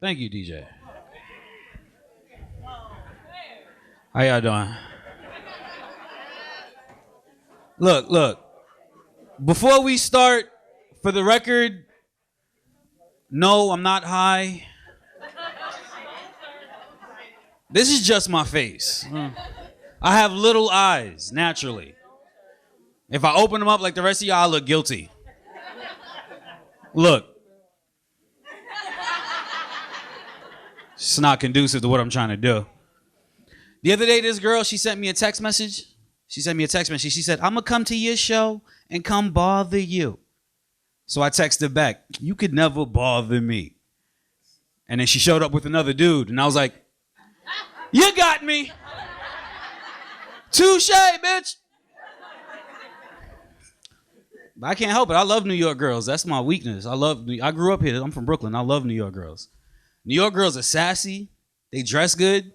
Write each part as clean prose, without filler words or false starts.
Thank you, DJ. How y'all doing? Look. Before we start, for the record, no, I'm not high. This is just my face. I have little eyes, naturally. If I open them up like the rest of y'all, I look guilty. Look. It's not conducive to what I'm trying to do. The other day, this girl, she sent me a text message. She said, I'm going to come to your show and come bother you. So I texted back, you could never bother me. And then she showed up with another dude. And I was like, you got me. Touche, bitch. But I can't help it. I love New York girls. That's my weakness. I grew up here. I'm from Brooklyn. I love New York girls. New York girls are sassy. They dress good.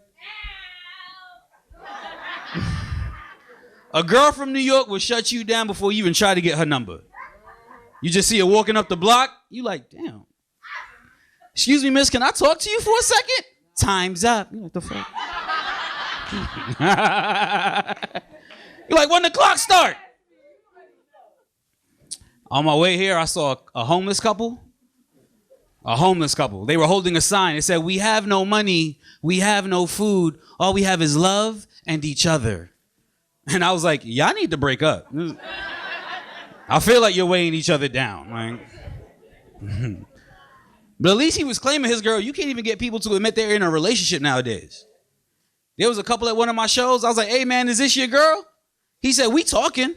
A girl from New York will shut you down before you even try to get her number. You just see her walking up the block. You like, damn. Excuse me, miss, can I talk to you for a second? Time's up. You know what the fuck? You're like, when the clock start? On my way here, I saw a homeless couple. They were holding a sign. It said, we have no money. We have no food. All we have is love and each other. And I was like, y'all need to break up. I feel like you're weighing each other down. Right? But at least he was claiming his girl. You can't even get people to admit they're in a relationship nowadays. There was a couple at one of my shows. I was like, hey, man, is this your girl? He said, we talking.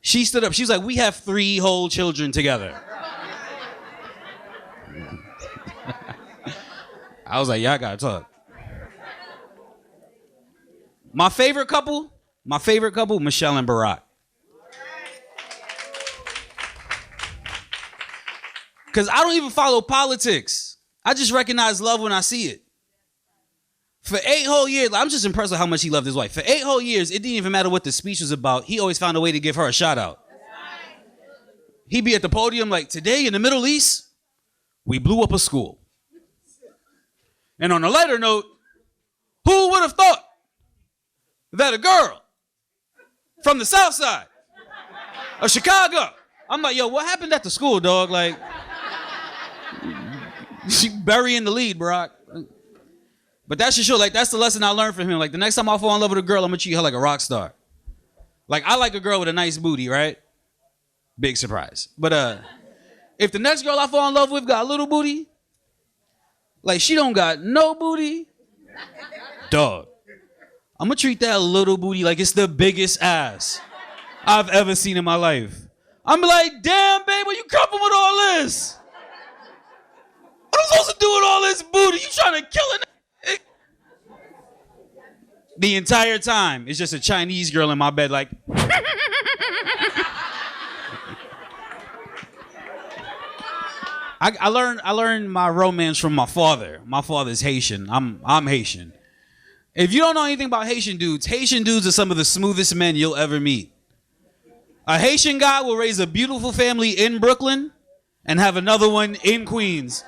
She stood up. She was like, we have 3 whole children together. I was like, y'all gotta talk. My favorite couple, Michelle and Barack. Because I don't even follow politics. I just recognize love when I see it. For 8 whole years, I'm just impressed with how much he loved his wife. For 8 whole years, it didn't even matter what the speech was about. He always found a way to give her a shout out. He'd be at the podium like, today in the Middle East, we blew up a school. And on a lighter note, who would have thought that a girl from the South Side of Chicago, I'm like, yo, what happened at the school, dog? Like, she burying the lead, Barack. But that's just sure, like, that's the lesson I learned from him. Like, the next time I fall in love with a girl, I'm gonna treat her like a rock star. Like, I like a girl with a nice booty, right? Big surprise. But if the next girl I fall in love with got a little booty, like, she don't got no booty, dog, I'm gonna treat that little booty like it's the biggest ass I've ever seen in my life. I'm like, damn, babe, where you come from with all this? What am I supposed to do with all this booty? You trying to kill it? The entire time, it's just a Chinese girl in my bed like, I learned my romance from my father. My father's Haitian. I'm Haitian. If you don't know anything about Haitian dudes are some of the smoothest men you'll ever meet. A Haitian guy will raise a beautiful family in Brooklyn and have another one in Queens.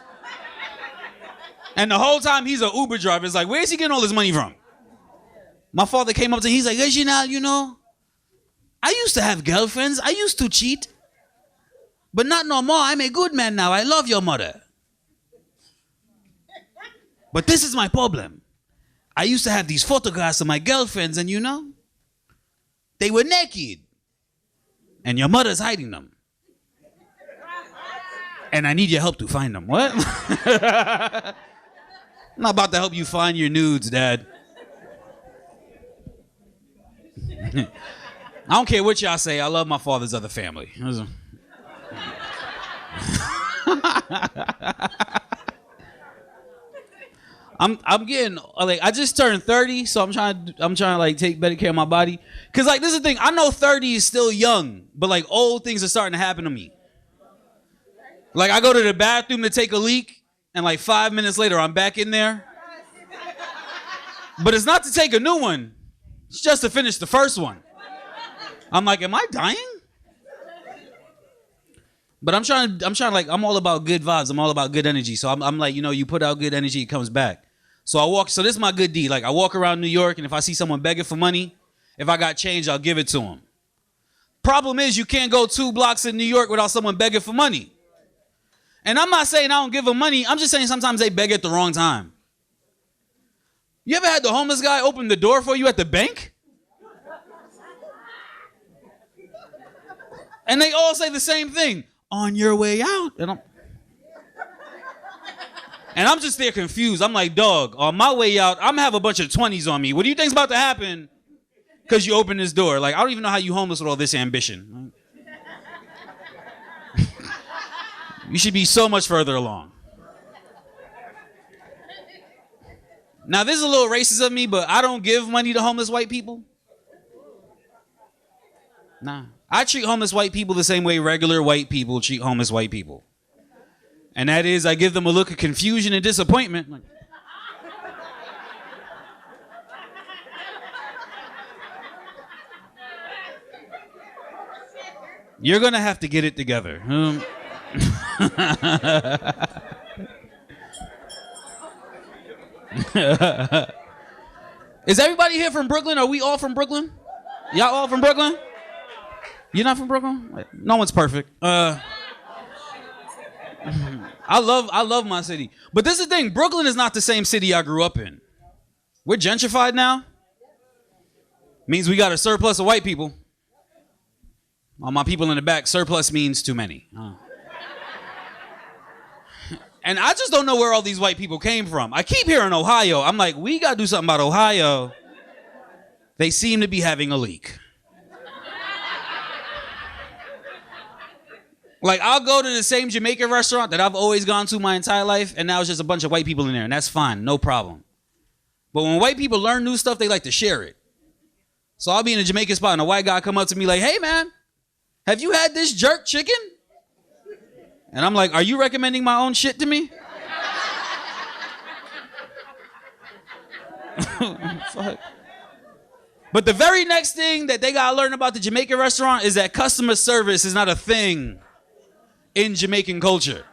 And the whole time he's an Uber driver. It's like, where's he getting all this money from? My father came up to me, he's like, Reginald, you know, I used to have girlfriends. I used to cheat. But not no more. I'm a good man now. I love your mother. But this is my problem. I used to have these photographs of my girlfriends and you know, they were naked. And your mother's hiding them. And I need your help to find them. What? I'm not about to help you find your nudes, Dad. I don't care what y'all say. I love my father's other family. I'm getting like I just turned 30, so I'm trying to like take better care of my body. Cause like this is the thing. I know 30 is still young, but like old things are starting to happen to me. Like I go to the bathroom to take a leak, and like 5 minutes later I'm back in there. But it's not to take a new one. It's just to finish the first one. I'm like, am I dying? But I'm trying like, I'm all about good vibes. I'm all about good energy. So I'm like, you know, you put out good energy, it comes back. So so this is my good deed. Like I walk around New York and if I see someone begging for money, if I got change, I'll give it to them. Problem is you can't go 2 blocks in New York without someone begging for money. And I'm not saying I don't give them money. I'm just saying sometimes they beg at the wrong time. You ever had the homeless guy open the door for you at the bank? And they all say the same thing. On your way out. And I'm just there confused. I'm like, dog, on my way out, I'm gonna have a bunch of 20s on me. What do you think's about to happen? Because you open this door. Like, I don't even know how you homeless with all this ambition. You should be so much further along. Now, this is a little racist of me, but I don't give money to homeless white people. Nah. I treat homeless white people the same way regular white people treat homeless white people. And that is, I give them a look of confusion and disappointment. Like, you're gonna have to get it together. Is everybody here from Brooklyn? Are we all from Brooklyn? Y'all all from Brooklyn? You're not from Brooklyn? No one's perfect. I love my city. But this is the thing, Brooklyn is not the same city I grew up in. We're gentrified now. Means we got a surplus of white people. All my people in the back, surplus means too many. And I just don't know where all these white people came from. I keep hearing Ohio. I'm like, we got to do something about Ohio. They seem to be having a leak. Like, I'll go to the same Jamaican restaurant that I've always gone to my entire life, and now it's just a bunch of white people in there, and that's fine, no problem. But when white people learn new stuff, they like to share it. So I'll be in a Jamaican spot, and a white guy come up to me like, hey, man, have you had this jerk chicken? And I'm like, are you recommending my own shit to me? Fuck. But the very next thing that they gotta learn about the Jamaican restaurant is that customer service is not a thing in Jamaican culture.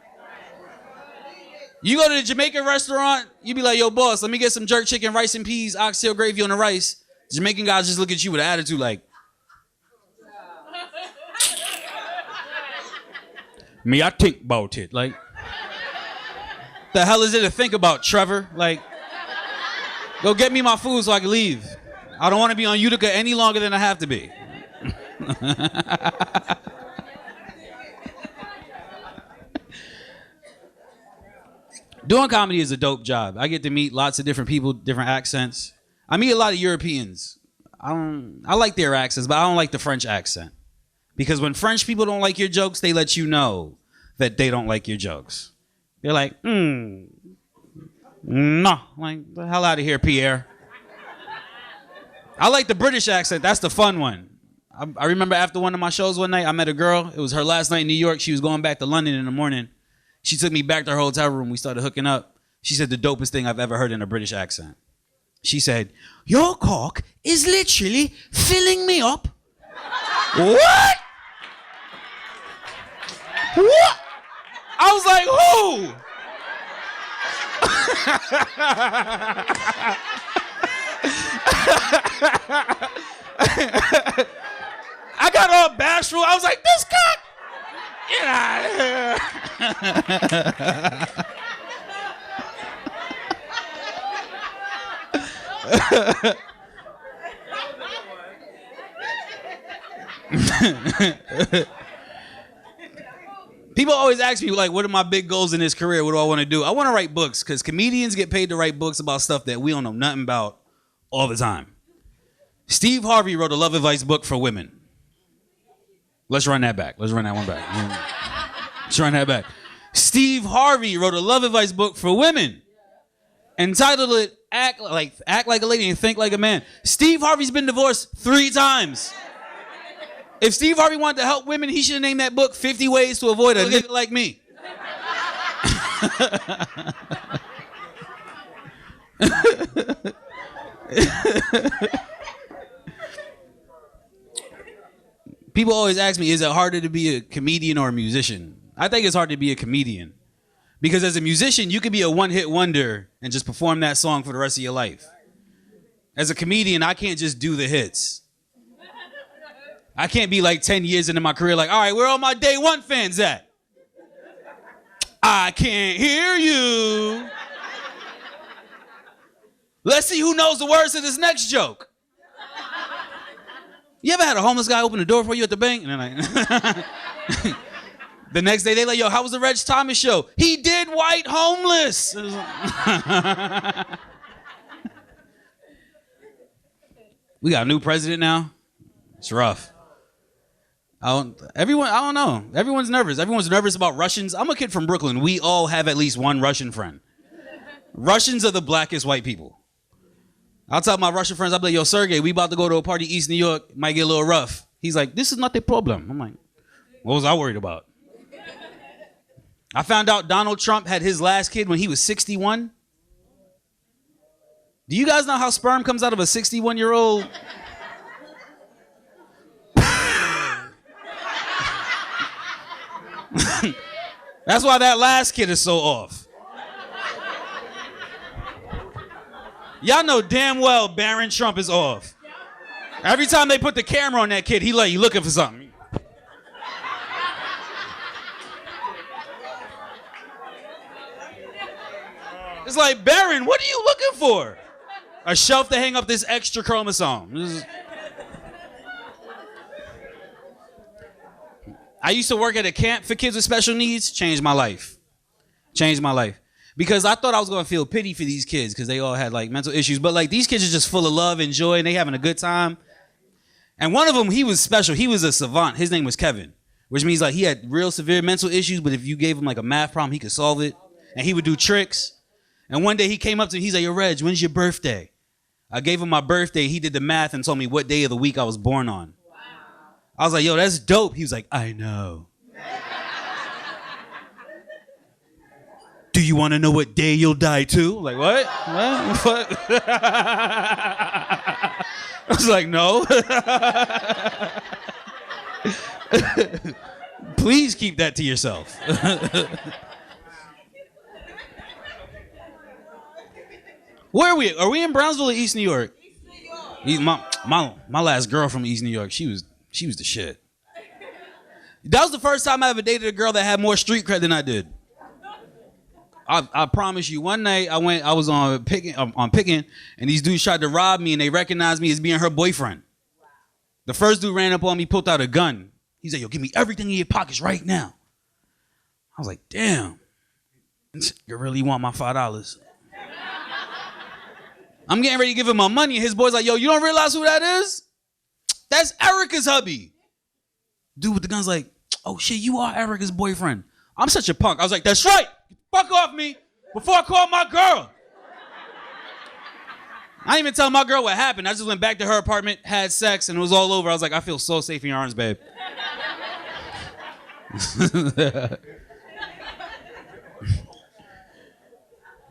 You go to the Jamaican restaurant, you be like, yo, boss, let me get some jerk chicken, rice and peas, oxtail gravy on the rice. Jamaican guys just look at you with an attitude like, me, I think about it. Like, the hell is it to think about, Trevor? Like, go get me my food so I can leave. I don't want to be on Utica any longer than I have to be. Doing comedy is a dope job. I get to meet lots of different people, different accents. I meet a lot of Europeans. I like their accents, but I don't like the French accent. Because when French people don't like your jokes, they let you know that they don't like your jokes. They're like, no. Like, the hell out of here, Pierre. I like the British accent. That's the fun one. I remember after one of my shows one night, I met a girl. It was her last night in New York. She was going back to London in the morning. She took me back to her hotel room. We started hooking up. She said the dopest thing I've ever heard in a British accent. She said, your cock is literally filling me up. What? What? I was like, who? I got all bashful. I was like, this cock, get out of here. People always ask me, like, what are my big goals in this career? What do I want to do? I want to write books because comedians get paid to write books about stuff that we don't know nothing about all the time. Steve Harvey wrote a love advice book for women. Let's run that back. Let's run that one back. Let's run that back. Steve Harvey wrote a love advice book for women. Entitled it, Act Like a Lady and Think Like a Man. Steve Harvey's been divorced 3 times. If Steve Harvey wanted to help women, he should have named that book 50 Ways to Avoid a Nigga Like Me. People always ask me, is it harder to be a comedian or a musician? I think it's hard to be a comedian. Because as a musician, you could be a one-hit wonder and just perform that song for the rest of your life. As a comedian, I can't just do the hits. I can't be like 10 years into my career like, all right, where all my day one fans at? I can't hear you. Let's see who knows the words to this next joke. You ever had a homeless guy open the door for you at the bank? And then like, the next day they like, yo, how was the Reg Thomas show? He did white homeless. We got a new president now. It's rough. I don't know. Everyone's nervous. Everyone's nervous about Russians. I'm a kid from Brooklyn. We all have at least one Russian friend. Russians are the blackest white people. I'll tell my Russian friends, I'll be like, yo, Sergey, we about to go to a party in East New York. Might get a little rough. He's like, this is not a problem. I'm like, what was I worried about? I found out Donald Trump had his last kid when he was 61. Do you guys know how sperm comes out of a 61-year-old? That's why that last kid is so off. Y'all know damn well Barron Trump is off. Every time they put the camera on that kid, he like, you looking for something. It's like, Barron, what are you looking for? A shelf to hang up this extra chromosome. I used to work at a camp for kids with special needs. Changed my life. Changed my life. Because I thought I was going to feel pity for these kids because they all had like mental issues. But like these kids are just full of love and joy and they having a good time. And one of them, he was special. He was a savant. His name was Kevin, which means like he had real severe mental issues. But if you gave him like a math problem, he could solve it. And he would do tricks. And one day he came up to me. He's like, yo, Reg, when's your birthday? I gave him my birthday. He did the math and told me what day of the week I was born on. I was like, yo, that's dope. He was like, I know. Do you want to know what day you'll die too? I'm like, what? What? I was like, no. Please keep that to yourself. Where are we? Are we in Brownsville or East New York? East New York. My last girl from East New York, she was the shit. That was the first time I ever dated a girl that had more street cred than I did. I promise you, one night I was on picking, and these dudes tried to rob me, and they recognized me as being her boyfriend. The first dude ran up on me, pulled out a gun. He's like, yo, give me everything in your pockets right now. I was like, damn, you really want my $5? I'm getting ready to give him my money, and his boy's like, yo, you don't realize who that is? That's Erica's hubby. Dude with the gun's like, oh shit, you are Erica's boyfriend. I'm such a punk. I was like, that's right. Fuck off me before I call my girl. I didn't even tell my girl what happened. I just went back to her apartment, had sex, and it was all over. I was like, I feel so safe in your arms, babe.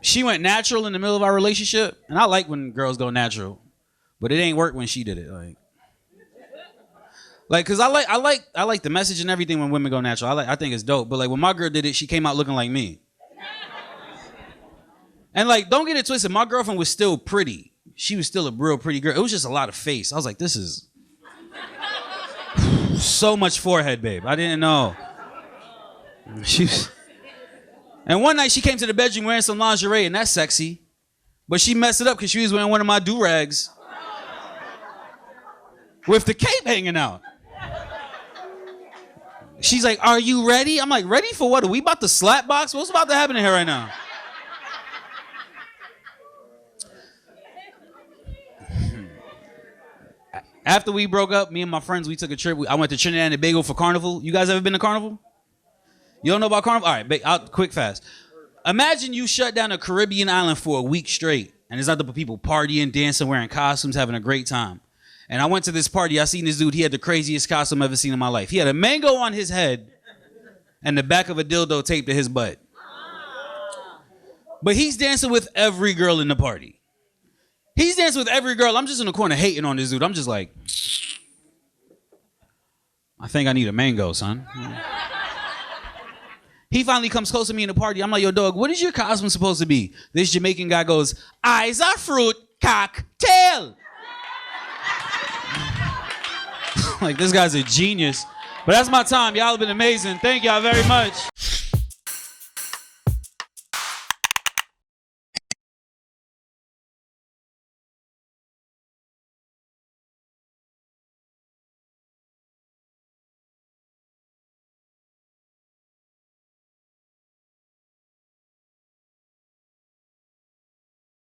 She went natural in the middle of our relationship, and I like when girls go natural, but it ain't work when she did it. Like, cause I like the message and everything when women go natural. I think it's dope. But like when my girl did it, she came out looking like me. And like, don't get it twisted. My girlfriend was still pretty. She was still a real pretty girl. It was just a lot of face. I was like, this is so much forehead, babe. I didn't know. And one night she came to the bedroom wearing some lingerie, and that's sexy. But she messed it up because she was wearing one of my do-rags with the cape hanging out. She's like, are you ready? I'm like, ready for what? Are we about to slap box? What's about to happen in here right now? After we broke up, me and my friends, we took a trip. I went to Trinidad and Tobago for Carnival. You guys ever been to Carnival? You don't know about Carnival? All right, quick, fast. Imagine you shut down a Caribbean island for a week straight, and there's other people partying, dancing, wearing costumes, having a great time. And I went to this party. I seen this dude. He had the craziest costume I've ever seen in my life. He had a mango on his head and the back of a dildo taped to his butt. But he's dancing with every girl in the party. He's dancing with every girl. I'm just in the corner hating on this dude. I'm just like, I think I need a mango, son. He finally comes close to me in the party. I'm like, yo, dog, what is your costume supposed to be? This Jamaican guy goes, eyes are fruit, cocktail. Like, this guy's a genius. But that's my time. Y'all have been amazing. Thank y'all very much.